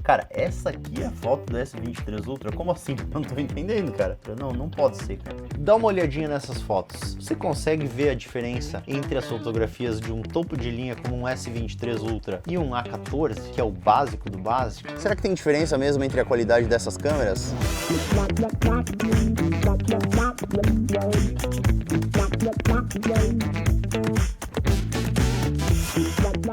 Cara, essa aqui é a foto do S23 Ultra? Como assim? Eu não tô entendendo, cara. Não pode ser, cara. Dá uma olhadinha nessas fotos. Você consegue ver a diferença entre as fotografias de um topo de linha como um S23 Ultra e um A14, que é o básico do básico? Será que tem diferença mesmo entre a qualidade dessas câmeras?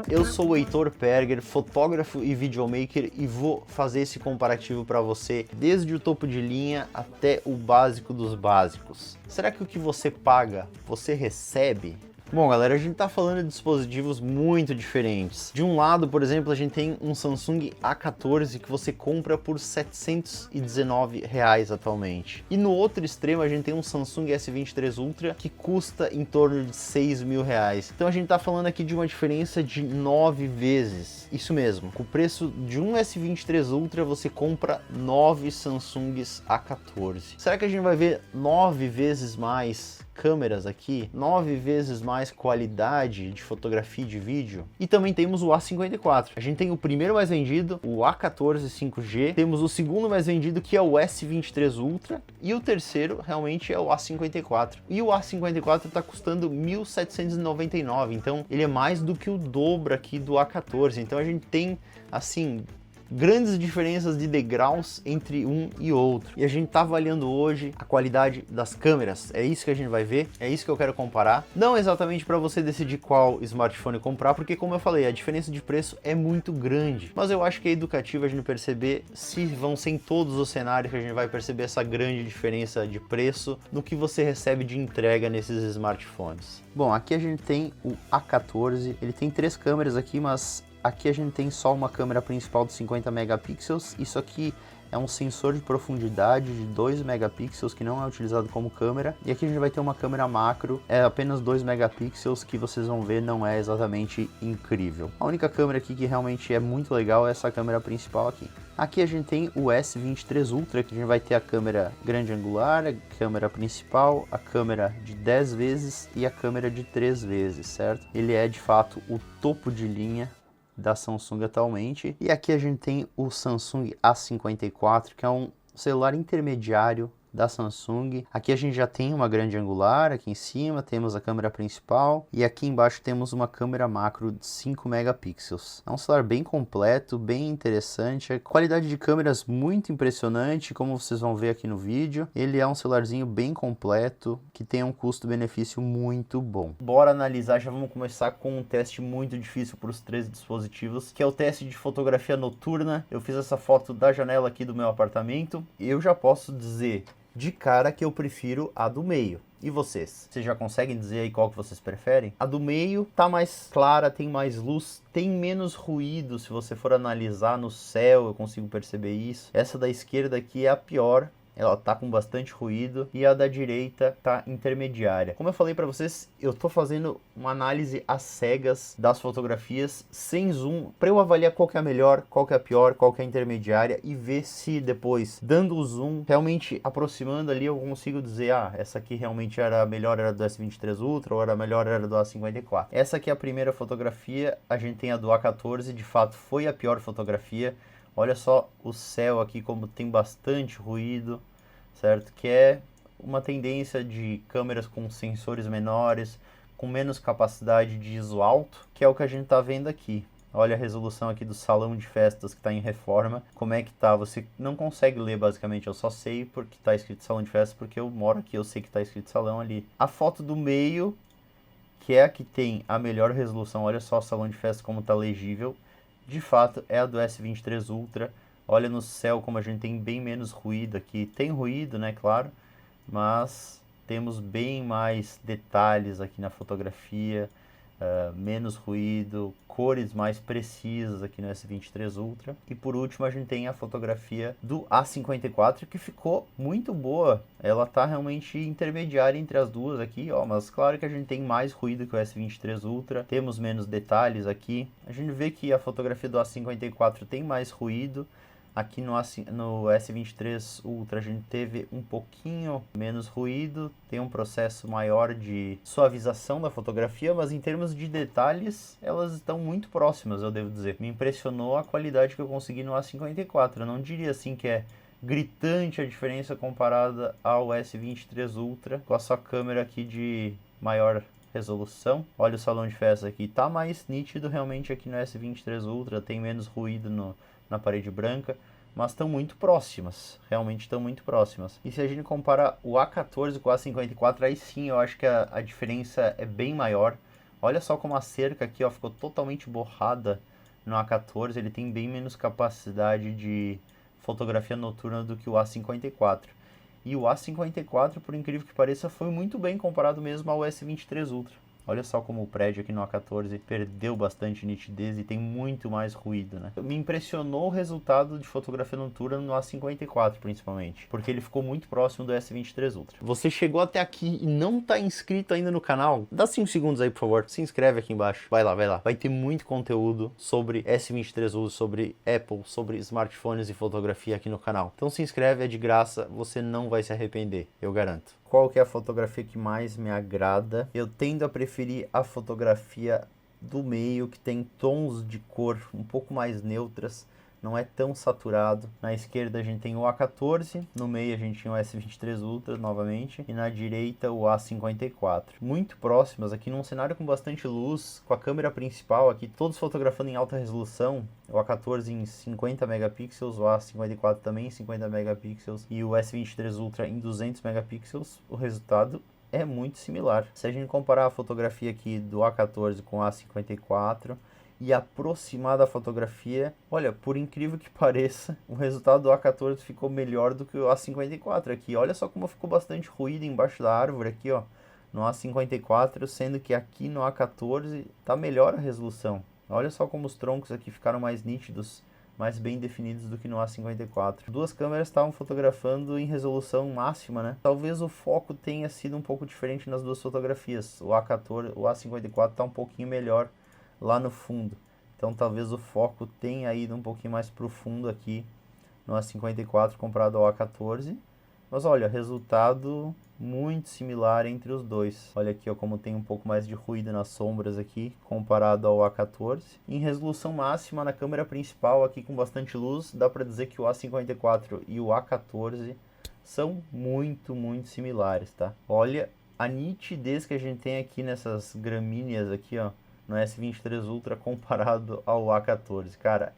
Eu sou o Heitor Perger, fotógrafo e videomaker, e vou fazer esse comparativo para você desde o topo de linha até o básico dos básicos. Será que o que você paga, você recebe? Bom, galera, a gente tá falando de dispositivos muito diferentes. De um lado, por exemplo, a gente tem um Samsung A14 que você compra por R$ 719 atualmente. E no outro extremo, a gente tem um Samsung S23 Ultra que custa em torno de R$ 6.000. Então a gente tá falando aqui de uma diferença de 9 vezes. Isso mesmo, com o preço de um S23 Ultra, você compra 9 Samsungs A14. Será que a gente vai ver 9 vezes mais câmeras aqui, 9 vezes mais qualidade de fotografia e de vídeo? E também temos o A54. A gente tem o primeiro mais vendido, o A14 5G, temos o segundo mais vendido, que é o S23 Ultra, e o terceiro realmente é o A54. E o A54 está custando R$ 1.799, então ele é mais do que o dobro aqui do A14. Então a gente tem, assim, grandes diferenças de degraus entre um e outro. E a gente tá avaliando hoje a qualidade das câmeras. É isso que a gente vai ver, é isso que eu quero comparar. Não exatamente para você decidir qual smartphone comprar, porque como eu falei, a diferença de preço é muito grande. Mas eu acho que é educativo a gente perceber se vão ser em todos os cenários que a gente vai perceber essa grande diferença de preço no que você recebe de entrega nesses smartphones. Bom, aqui a gente tem o A14, ele tem 3 câmeras aqui, mas aqui a gente tem só uma câmera principal de 50 megapixels, isso aqui é um sensor de profundidade de 2 megapixels que não é utilizado como câmera, e aqui a gente vai ter uma câmera macro, é apenas 2 megapixels, que vocês vão ver não é exatamente incrível. A única câmera aqui que realmente é muito legal é essa câmera principal aqui. Aqui a gente tem o S23 Ultra, que a gente vai ter a câmera grande angular, a câmera principal, a câmera de 10 vezes e a câmera de 3 vezes, certo? Ele é de fato o topo de linha da Samsung atualmente. E aqui a gente tem o Samsung A54, que é um celular intermediário da Samsung. Aqui a gente já tem uma grande angular, aqui em cima temos a câmera principal e aqui embaixo temos uma câmera macro de 5 megapixels. É um celular bem completo, bem interessante, a qualidade de câmeras muito impressionante, como vocês vão ver aqui no vídeo. Ele é um celularzinho bem completo, que tem um custo-benefício muito bom. Bora analisar, já vamos começar com um teste muito difícil para os 3 dispositivos, que é o teste de fotografia noturna. Eu fiz essa foto da janela aqui do meu apartamento e eu já posso dizer de cara que eu prefiro a do meio. E vocês? Vocês já conseguem dizer aí qual que vocês preferem? A do meio tá mais clara, tem mais luz, tem menos ruído. Se você for analisar no céu, eu consigo perceber isso. Essa da esquerda aqui é a pior. Ela tá com bastante ruído, e a da direita tá intermediária. Como eu falei para vocês, eu tô fazendo uma análise às cegas das fotografias sem zoom, para eu avaliar qual que é a melhor, qual que é a pior, qual que é a intermediária, e ver se depois, dando o zoom, realmente aproximando ali, eu consigo dizer, essa aqui realmente era a melhor, era do S23 Ultra, ou era a melhor, era do A54. Essa aqui é a primeira fotografia, a gente tem a do A14, de fato foi a pior fotografia. Olha só o céu aqui, como tem bastante ruído, certo? Que é uma tendência de câmeras com sensores menores, com menos capacidade de ISO alto, que é o que a gente está vendo aqui. Olha a resolução aqui do salão de festas que está em reforma, como é que tá? Você não consegue ler basicamente, eu só sei porque está escrito salão de festas, porque eu moro aqui, eu sei que está escrito salão ali. A foto do meio, que é a que tem a melhor resolução, olha só o salão de festas como está legível. De fato, é a do S23 Ultra. Olha no céu como a gente tem bem menos ruído aqui. Tem ruído, né, claro, mas temos bem mais detalhes aqui na fotografia, menos ruído, cores mais precisas aqui no S23 Ultra. E por último a gente tem a fotografia do A54, que ficou muito boa. Ela tá realmente intermediária entre as duas aqui, ó, mas claro que a gente tem mais ruído que o S23 Ultra, temos menos detalhes aqui. A gente vê que a fotografia do A54 tem mais ruído, Aqui no S23 Ultra a gente teve um pouquinho menos ruído, tem um processo maior de suavização da fotografia, mas em termos de detalhes, elas estão muito próximas, eu devo dizer. Me impressionou a qualidade que eu consegui no A54. Eu não diria assim que é gritante a diferença comparada ao S23 Ultra, com a sua câmera aqui de maior resolução. Olha o salão de festa aqui, tá mais nítido realmente aqui no S23 Ultra, tem menos ruído na parede branca, mas estão muito próximas, realmente estão muito próximas. E se a gente compara o A14 com o A54, aí sim eu acho que a diferença é bem maior. Olha só como a cerca aqui ó, ficou totalmente borrada no A14, ele tem bem menos capacidade de fotografia noturna do que o A54. E o A54, por incrível que pareça, foi muito bem comparado mesmo ao S23 Ultra. Olha só como o prédio aqui no A14 perdeu bastante nitidez e tem muito mais ruído, né? Me impressionou o resultado de fotografia noturna no A54, principalmente, porque ele ficou muito próximo do S23 Ultra. Você chegou até aqui e não está inscrito ainda no canal? Dá 5 segundos aí, por favor. Se inscreve aqui embaixo. Vai lá, vai lá. Vai ter muito conteúdo sobre S23 Ultra, sobre Apple, sobre smartphones e fotografia aqui no canal. Então se inscreve, é de graça, você não vai se arrepender, eu garanto. Qual que é a fotografia que mais me agrada? Eu tendo a preferir a fotografia do meio, que tem tons de cor um pouco mais neutras, não é tão saturado. Na esquerda a gente tem o A14, no meio a gente tem o S23 Ultra novamente, e na direita o A54. Muito próximas, aqui num cenário com bastante luz, com a câmera principal aqui, todos fotografando em alta resolução, o A14 em 50 megapixels, o A54 também em 50 megapixels, e o S23 Ultra em 200 megapixels, o resultado é muito similar. Se a gente comparar a fotografia aqui do A14 com o A54, e aproximar da fotografia, olha, por incrível que pareça, o resultado do A14 ficou melhor do que o A54 aqui. Olha só como ficou bastante ruído embaixo da árvore aqui, ó, no A54, sendo que aqui no A14 tá melhor a resolução. Olha só como os troncos aqui ficaram mais nítidos, mais bem definidos do que no A54. Duas câmeras estavam fotografando em resolução máxima, né? Talvez o foco tenha sido um pouco diferente nas duas fotografias. O A54 tá um pouquinho melhor lá no fundo, então talvez o foco tenha ido um pouquinho mais profundo aqui no A54 comparado ao A14, mas olha, resultado muito similar entre os dois. Olha aqui ó, como tem um pouco mais de ruído nas sombras aqui comparado ao A14. Em resolução máxima na câmera principal aqui com bastante luz, dá para dizer que o A54 e o A14 são muito similares, tá? Olha a nitidez que a gente tem aqui nessas gramíneas aqui ó, no S23 Ultra comparado ao A14. Cara,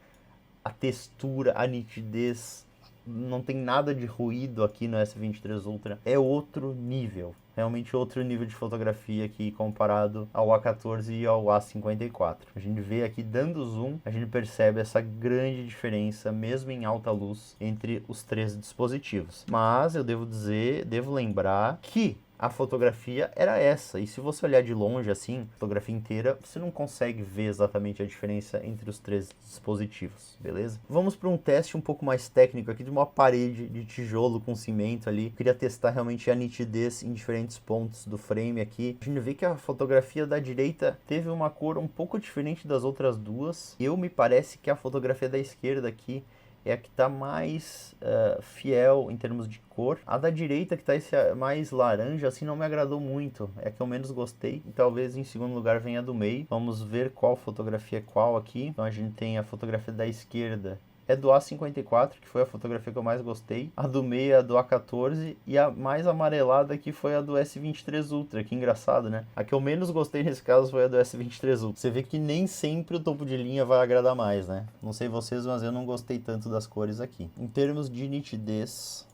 a textura, a nitidez, não tem nada de ruído aqui no S23 Ultra. É outro nível, realmente outro nível de fotografia aqui comparado ao A14 e ao A54. A gente vê aqui dando zoom, a gente percebe essa grande diferença, mesmo em alta luz, entre os três dispositivos. Mas eu devo lembrar que a fotografia era essa, e se você olhar de longe assim, a fotografia inteira, você não consegue ver exatamente a diferença entre os três dispositivos, beleza? Vamos para um teste um pouco mais técnico aqui de uma parede de tijolo com cimento ali. Eu queria testar realmente a nitidez em diferentes pontos do frame aqui. A gente vê que a fotografia da direita teve uma cor um pouco diferente das outras duas. Me parece que a fotografia da esquerda aqui é a que está mais fiel em termos de cor. A da direita, que está mais laranja, assim, não me agradou muito. É a que eu menos gostei. E talvez em segundo lugar venha a do meio. Vamos ver qual fotografia é qual aqui. Então a gente tem a fotografia da esquerda. É do A54, que foi a fotografia que eu mais gostei. A do meio é a do A14. E a mais amarelada aqui foi a do S23 Ultra. Que engraçado, né? A que eu menos gostei nesse caso foi a do S23 Ultra. Você vê que nem sempre o topo de linha vai agradar mais, né? Não sei vocês, mas eu não gostei tanto das cores aqui. Em termos de nitidez,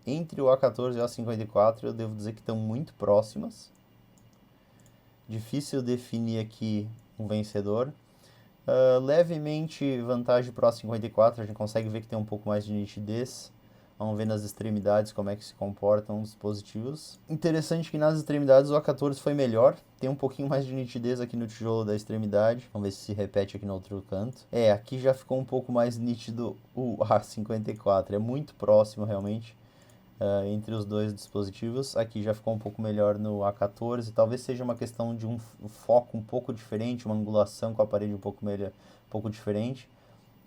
entre o A14 e o A54, eu devo dizer que estão muito próximas. Difícil definir aqui um vencedor. Levemente vantagem para o A54, a gente consegue ver que tem um pouco mais de nitidez. Vamos ver nas extremidades como é que se comportam os dispositivos. Interessante que nas extremidades o A14 foi melhor. Tem um pouquinho mais de nitidez aqui no tijolo da extremidade. Vamos ver se repete aqui no outro canto. Aqui já ficou um pouco mais nítido o A54. É muito próximo realmente entre os dois dispositivos. Aqui já ficou um pouco melhor no A14. Talvez seja uma questão de um foco um pouco diferente, uma angulação com a parede um pouco diferente.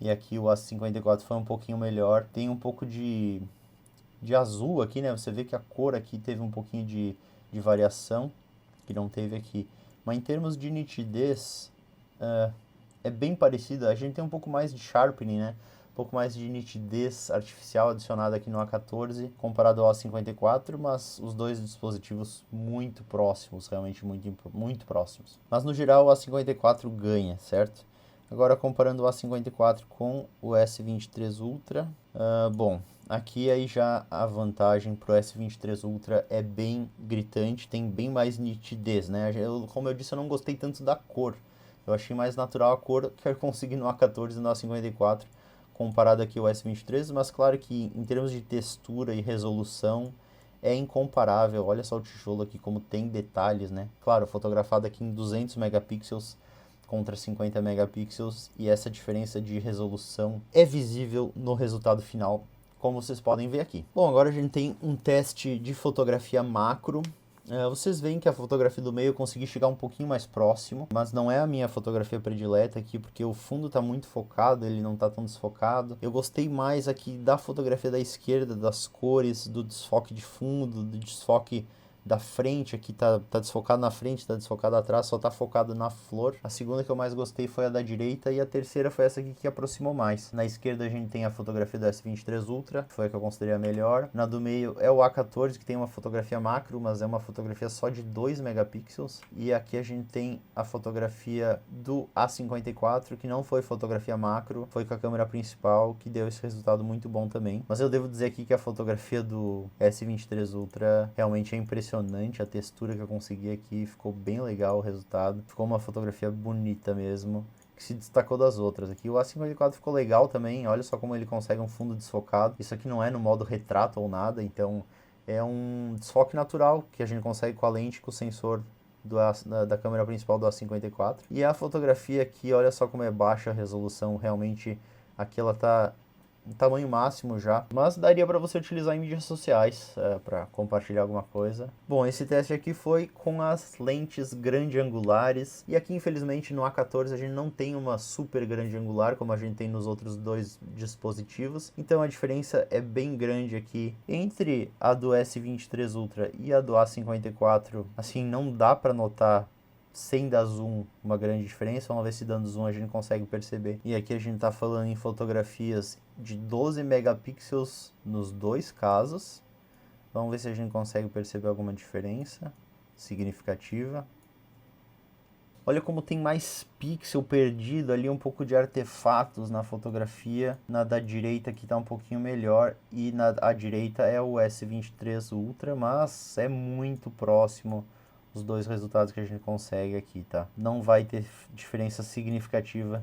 E aqui o A54 foi um pouquinho melhor. Tem um pouco de azul aqui, né? Você vê que a cor aqui teve um pouquinho de variação, que não teve aqui. Mas em termos de nitidez, é bem parecido. A gente tem um pouco mais de sharpening, né? Um pouco mais de nitidez artificial adicionada aqui no A14 comparado ao A54, mas os dois dispositivos muito próximos, realmente muito próximos. Mas no geral o A54 ganha, certo? Agora comparando o A54 com o S23 Ultra, bom, aqui aí já a vantagem para o S23 Ultra é bem gritante, tem bem mais nitidez, né? Como eu disse, eu não gostei tanto da cor. Eu achei mais natural a cor que eu consegui no A14 e no A54, comparado aqui ao S23, mas claro que em termos de textura e resolução é incomparável. Olha só o tijolo aqui como tem detalhes, né? Claro, fotografado aqui em 200 megapixels contra 50 megapixels, e essa diferença de resolução é visível no resultado final, como vocês podem ver aqui. Bom, agora a gente tem um teste de fotografia macro. Vocês veem que a fotografia do meio eu consegui chegar um pouquinho mais próximo, mas não é a minha fotografia predileta aqui, porque o fundo está muito focado, ele não está tão desfocado. Eu gostei mais aqui da fotografia da esquerda, das cores, do desfoque de fundo, do desfoque da frente, aqui tá desfocado na frente, tá desfocado atrás, só tá focado na flor. A segunda que eu mais gostei foi a da direita e a terceira foi essa aqui que aproximou mais. Na esquerda a gente tem a fotografia do S23 Ultra, que foi a que eu considerei a melhor. Na do meio é o A14, que tem uma fotografia macro, mas é uma fotografia só de 2 megapixels. E aqui a gente tem a fotografia do A54, que não foi fotografia macro, foi com a câmera principal, que deu esse resultado muito bom também. Mas eu devo dizer aqui que a fotografia do S23 Ultra realmente é impressionante. A textura que eu consegui aqui, ficou bem legal o resultado. Ficou uma fotografia bonita mesmo, que se destacou das outras. Aqui o A54 ficou legal também, olha só como ele consegue um fundo desfocado. Isso aqui não é no modo retrato ou nada, então é um desfoque natural que a gente consegue com a lente, com o sensor da câmera principal do A54. E a fotografia aqui, olha só como é baixa a resolução, realmente aqui ela tá tamanho máximo já, mas daria para você utilizar em mídias sociais para compartilhar alguma coisa. Bom, esse teste aqui foi com as lentes grande angulares, e aqui infelizmente no A14 a gente não tem uma super grande angular como a gente tem nos outros dois dispositivos, então a diferença é bem grande aqui entre a do S23 Ultra e a do A54. Assim, não dá para notar sem dar zoom uma grande diferença. Vamos ver se dando zoom a gente consegue perceber. E aqui a gente está falando em fotografias de 12 megapixels nos dois casos. Vamos ver se a gente consegue perceber alguma diferença significativa. Olha como tem mais pixel perdido ali, um pouco de artefatos na fotografia. Na da direita aqui está um pouquinho melhor, e na à direita é o S23 Ultra, mas é muito próximo os dois resultados que a gente consegue aqui, tá? Não vai ter diferença significativa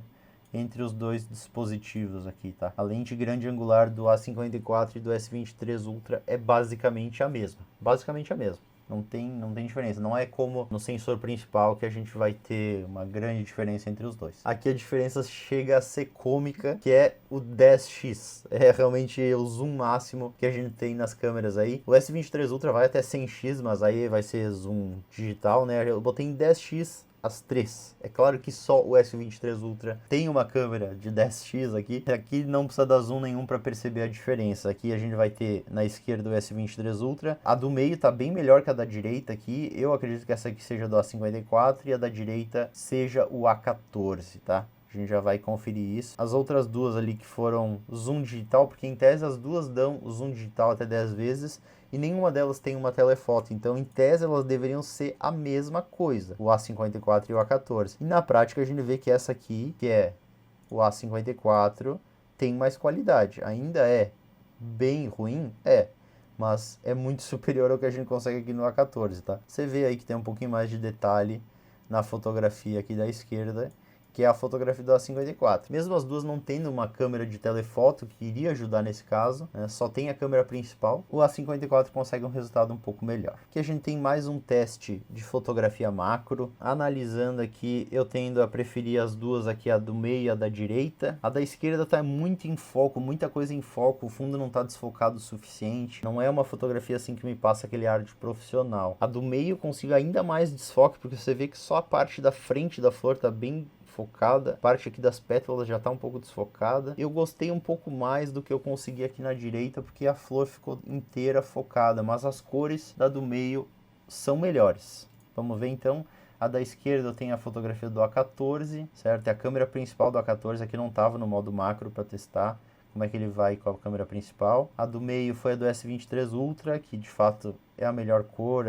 entre os dois dispositivos aqui, tá? A lente grande angular do A54 e do S23 Ultra é basicamente a mesma. Basicamente a mesma. Não tem diferença. Não é como no sensor principal que a gente vai ter uma grande diferença entre os dois. Aqui a diferença chega a ser cômica, que é o 10x. É realmente o zoom máximo que a gente tem nas câmeras aí. O S23 Ultra vai até 100x, mas aí vai ser zoom digital, né? Eu botei em 10x as três. É claro que só o S23 Ultra tem uma câmera de 10x aqui. Aqui não precisa dar zoom nenhum para perceber a diferença. Aqui a gente vai ter na esquerda o S23 Ultra. A do meio tá bem melhor que a da direita aqui. Eu acredito que essa aqui seja do A54 e a da direita seja o A14, tá? A gente já vai conferir isso. As outras duas ali que foram zoom digital, porque em tese as duas dão o zoom digital até 10 vezes e nenhuma delas tem uma telefoto. Então, em tese, elas deveriam ser a mesma coisa, o A54 e o A14. E na prática a gente vê que essa aqui, que é o A54, tem mais qualidade. Ainda é bem ruim? É. Mas é muito superior ao que a gente consegue aqui no A14, tá? Você vê aí que tem um pouquinho mais de detalhe na fotografia aqui da esquerda, que é a fotografia do A54. Mesmo as duas não tendo uma câmera de telefoto, que iria ajudar nesse caso, né, só tem a câmera principal, o A54 consegue um resultado um pouco melhor. Aqui a gente tem mais um teste de fotografia macro. Analisando aqui, eu tendo a preferir as duas aqui, a do meio e a da direita. A da esquerda está muito em foco, muita coisa em foco, o fundo não está desfocado o suficiente. Não é uma fotografia assim que me passa aquele ar de profissional. A do meio eu consigo ainda mais desfoque, porque você vê que só a parte da frente da flor está bem desfocada, a parte aqui das pétalas já tá um pouco desfocada. Eu gostei um pouco mais do que eu consegui aqui na direita, porque a flor ficou inteira focada, mas as cores da do meio são melhores. Vamos ver então. A da esquerda eu tenho a fotografia do A14, certo? É a câmera principal do A14, aqui não estava no modo macro para testar como é que ele vai com a câmera principal. A do meio foi a do S23 Ultra, que de fato é a melhor cor,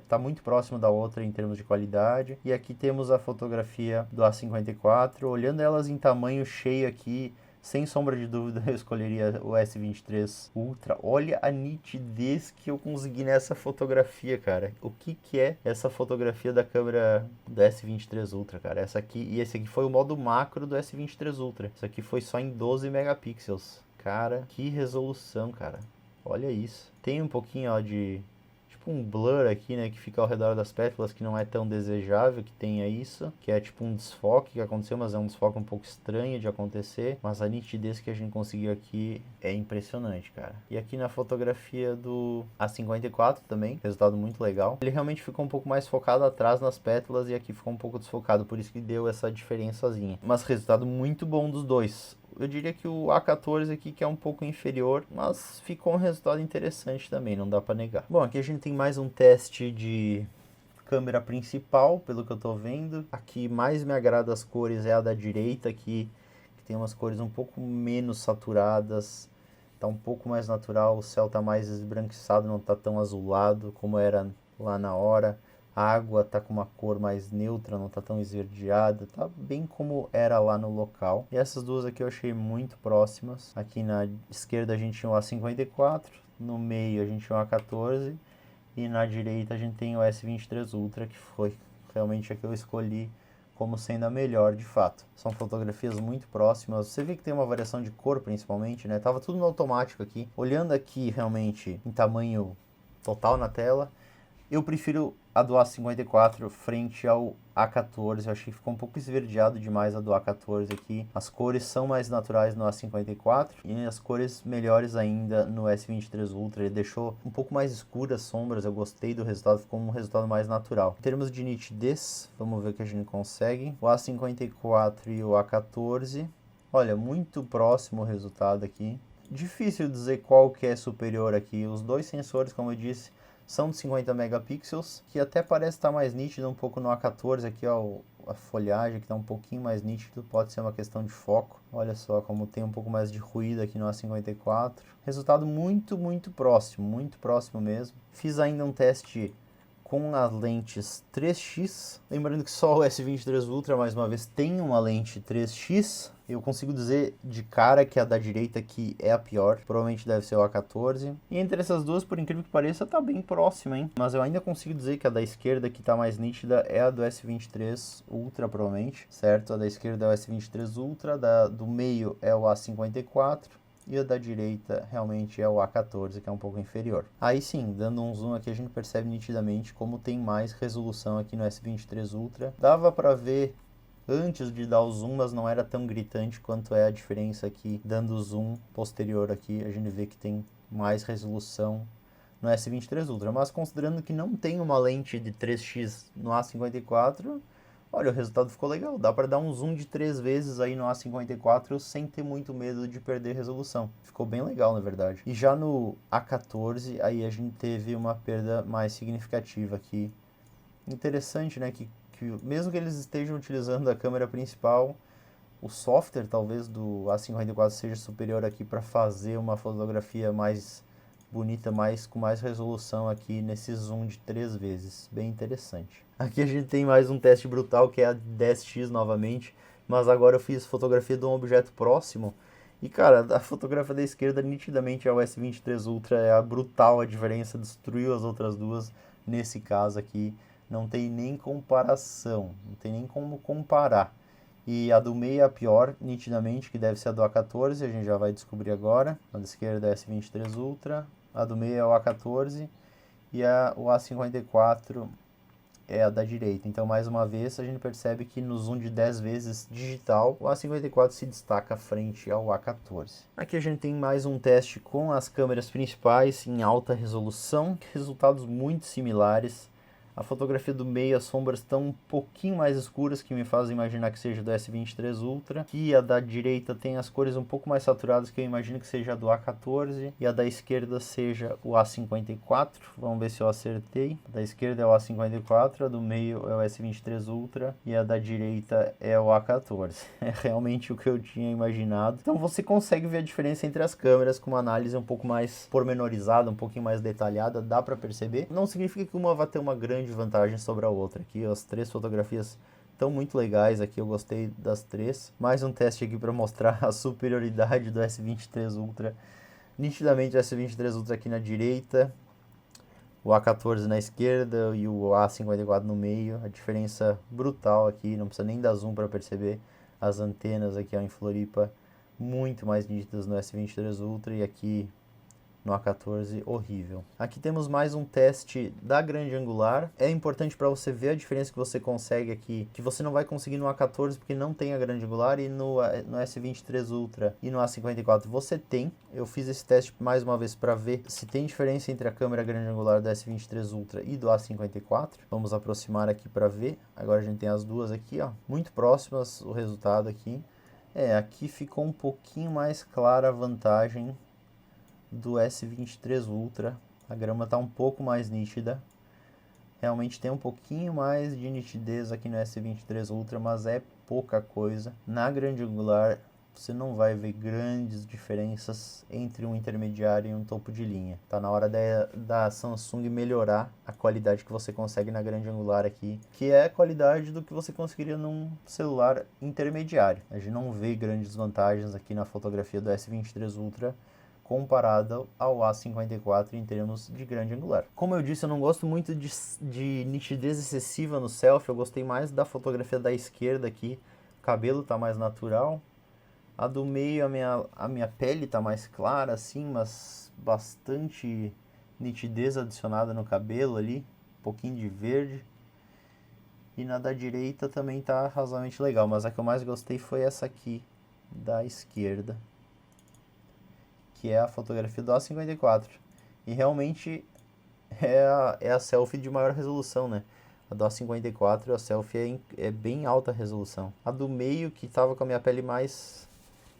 tá muito próximo da outra em termos de qualidade. E aqui temos a fotografia do A54, olhando elas em tamanho cheio aqui, sem sombra de dúvida, eu escolheria o S23 Ultra. Olha a nitidez que eu consegui nessa fotografia, cara. O que é essa fotografia da câmera do S23 Ultra, cara? Essa aqui, e esse aqui foi o modo macro do S23 Ultra. Isso aqui foi só em 12 megapixels. Cara, que resolução, cara. Olha isso. Tem um pouquinho, ó, de... tipo um blur aqui, né, que fica ao redor das pétalas, que não é tão desejável que tenha isso, que é tipo um desfoque que aconteceu, mas é um desfoque um pouco estranho de acontecer, mas a nitidez que a gente conseguiu aqui é impressionante, cara. E aqui na fotografia do A54 também, resultado muito legal. Ele realmente ficou um pouco mais focado atrás nas pétalas e aqui ficou um pouco desfocado, por isso que deu essa diferençazinha. Mas resultado muito bom dos dois. Eu diria que o A14 aqui que é um pouco inferior, mas ficou um resultado interessante também, não dá para negar. Bom, aqui a gente tem mais um teste de câmera principal, pelo que eu tô vendo. Aqui mais me agrada as cores é a da direita aqui, que tem umas cores um pouco menos saturadas, tá um pouco mais natural, o céu tá mais esbranquiçado, não tá tão azulado como era lá na hora. A água tá com uma cor mais neutra, não tá tão esverdeada, tá bem como era lá no local. E essas duas aqui eu achei muito próximas. Aqui na esquerda a gente tinha o A54, no meio a gente tinha o A14 e na direita a gente tem o S23 Ultra, que foi realmente a que eu escolhi como sendo a melhor de fato. São fotografias muito próximas. Você vê que tem uma variação de cor principalmente, né? Tava tudo no automático aqui. Olhando aqui realmente em tamanho total na tela, eu prefiro a do A54 frente ao A14. Eu achei que ficou um pouco esverdeado demais a do A14 aqui. As cores são mais naturais no A54 e as cores melhores ainda no S23 Ultra. Ele deixou um pouco mais escuras as sombras. Eu gostei do resultado, ficou um resultado mais natural. Em termos de nitidez, vamos ver o que a gente consegue. O A54 e o A14. Olha, muito próximo o resultado aqui. Difícil dizer qual que é superior aqui. Os dois sensores, como eu disse, são de 50 megapixels, que até parece estar mais nítido um pouco no A14, aqui ó, a folhagem que está um pouquinho mais nítido, pode ser uma questão de foco. Olha só como tem um pouco mais de ruído aqui no A54. Resultado muito próximo mesmo. Fiz ainda um teste com as lentes 3x, lembrando que só o S23 Ultra, mais uma vez, tem uma lente 3x. Eu consigo dizer de cara que a da direita aqui é a pior, provavelmente deve ser o A14. E entre essas duas, por incrível que pareça, tá bem próxima, hein? Mas eu ainda consigo dizer que a da esquerda, que tá mais nítida, é a do S23 Ultra, provavelmente, certo? A da esquerda é o S23 Ultra, do meio é o A54. E a da direita realmente é o A14, que é um pouco inferior. Aí sim, dando um zoom aqui, a gente percebe nitidamente como tem mais resolução aqui no S23 Ultra. Dava para ver antes de dar o zoom, mas não era tão gritante quanto é a diferença aqui. Dando o zoom posterior aqui, a gente vê que tem mais resolução no S23 Ultra. Mas considerando que não tem uma lente de 3x no A54... olha, o resultado ficou legal. Dá para dar um zoom de 3 vezes aí no A54 sem ter muito medo de perder resolução. Ficou bem legal, na verdade. E já no A14, aí a gente teve uma perda mais significativa aqui. Interessante, né? Que mesmo que eles estejam utilizando a câmera principal, o software talvez do A54 seja superior aqui para fazer uma fotografia mais bonita, com mais resolução aqui nesse zoom de 3 vezes. Bem interessante. Aqui a gente tem mais um teste brutal, que é a 10x novamente, mas agora eu fiz fotografia de um objeto próximo. E cara, a fotografia da esquerda nitidamente é o S23 Ultra, é a brutal a diferença, destruiu as outras duas nesse caso aqui. Não tem nem comparação, não tem nem como comparar. E a do meio é a pior, nitidamente, que deve ser a do A14, a gente já vai descobrir agora. A da esquerda é a S23 Ultra, a do meio é o A14 e o A54 é a da direita. Então, mais uma vez, a gente percebe que no zoom de 10 vezes digital, o A54 se destaca frente ao A14. Aqui a gente tem mais um teste com as câmeras principais em alta resolução, resultados muito similares. A fotografia do meio, as sombras estão um pouquinho mais escuras, que me fazem imaginar que seja do S23 Ultra. E a da direita tem as cores um pouco mais saturadas, que eu imagino que seja a do A14. E a da esquerda seja o A54. Vamos ver se eu acertei. A da esquerda é o A54, a do meio é o S23 Ultra e a da direita é o A14. É realmente o que eu tinha imaginado. Então você consegue ver a diferença entre as câmeras com uma análise um pouco mais pormenorizada, um pouquinho mais detalhada, dá para perceber. Não significa que uma vai ter uma grande vantagem sobre a outra. Aqui as três fotografias estão muito legais, aqui eu gostei das três. Mais um teste aqui para mostrar a superioridade do S23 Ultra. Nitidamente o S23 Ultra aqui na direita, o A14 na esquerda e o A54 no meio. A diferença brutal aqui, não precisa nem dar zoom para perceber. As antenas aqui ó, em Floripa muito mais nítidas no S23 Ultra e aqui no A14 horrível. Aqui temos mais um teste da grande angular. É importante para você ver a diferença que você consegue aqui, que você não vai conseguir no A14 porque não tem a grande angular, e no S23 Ultra e no A54 você tem. Eu fiz esse teste mais uma vez para ver se tem diferença entre a câmera grande angular do S23 Ultra e do A54. Vamos aproximar aqui para ver. Agora a gente tem as duas aqui, ó, muito próximas o resultado aqui. Aqui ficou um pouquinho mais clara a vantagem do S23 Ultra. A grama está um pouco mais nítida, realmente tem um pouquinho mais de nitidez aqui no S23 Ultra, mas é pouca coisa. Na grande angular você não vai ver grandes diferenças entre um intermediário e um topo de linha. Tá na hora da Samsung melhorar a qualidade que você consegue na grande angular aqui, que é a qualidade do que você conseguiria num celular intermediário. A gente não vê grandes vantagens aqui na fotografia do S23 Ultra comparado ao A54 em termos de grande angular. Como eu disse, eu não gosto muito de nitidez excessiva no selfie, eu gostei mais da fotografia da esquerda aqui. O cabelo tá mais natural. A do meio, a minha pele tá mais clara assim, mas bastante nitidez adicionada no cabelo ali, um pouquinho de verde. E na da direita também tá razoavelmente legal, mas a que eu mais gostei foi essa aqui, da esquerda, que é a fotografia do A54. E realmente é a selfie de maior resolução, né? A do A54, a selfie é bem alta resolução. A do meio, que tava com a minha pele mais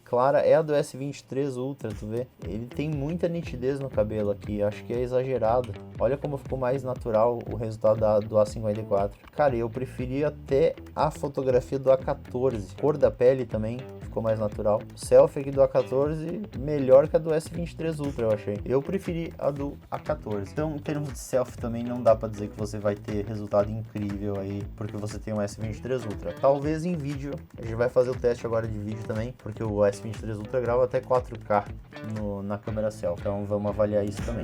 clara, é a do S23 Ultra, tu vê? Ele tem muita nitidez no cabelo aqui, acho que é exagerado. Olha como ficou mais natural o resultado do A54. Cara, eu preferi até a fotografia do A14. A cor da pele também ficou mais natural. Selfie aqui do A14 melhor que a do S23 Ultra, eu achei. Eu preferi a do A14. Então, em termos de selfie também não dá pra dizer que você vai ter resultado incrível aí, porque você tem um S23 Ultra. Talvez em vídeo, a gente vai fazer o teste agora de vídeo também, porque o S23 Ultra grava até 4K na câmera selfie. Então vamos avaliar isso também.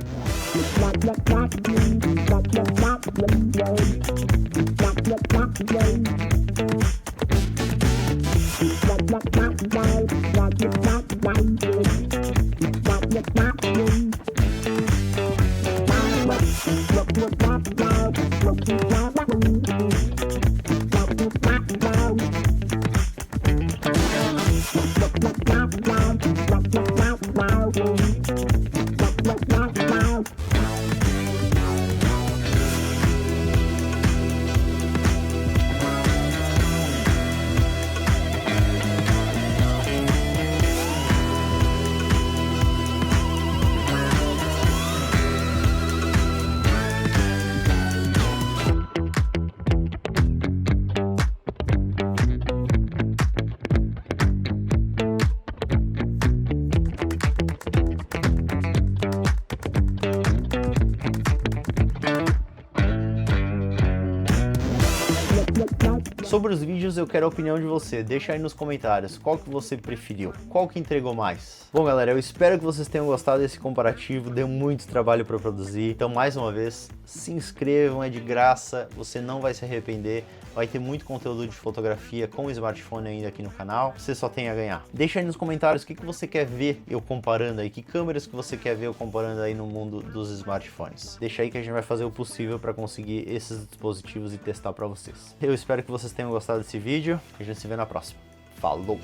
Sobre os vídeos eu quero a opinião de você, deixa aí nos comentários, qual que você preferiu, qual que entregou mais? Bom galera, eu espero que vocês tenham gostado desse comparativo, deu muito trabalho para produzir, então mais uma vez, se inscrevam, é de graça, você não vai se arrepender, vai ter muito conteúdo de fotografia com o smartphone ainda aqui no canal, você só tem a ganhar. Deixa aí nos comentários o que você quer ver eu comparando aí, que câmeras que você quer ver eu comparando aí no mundo dos smartphones. Deixa aí que a gente vai fazer o possível para conseguir esses dispositivos e testar para vocês. Eu espero que vocês tenham gostado desse vídeo, a gente se vê na próxima. Falou!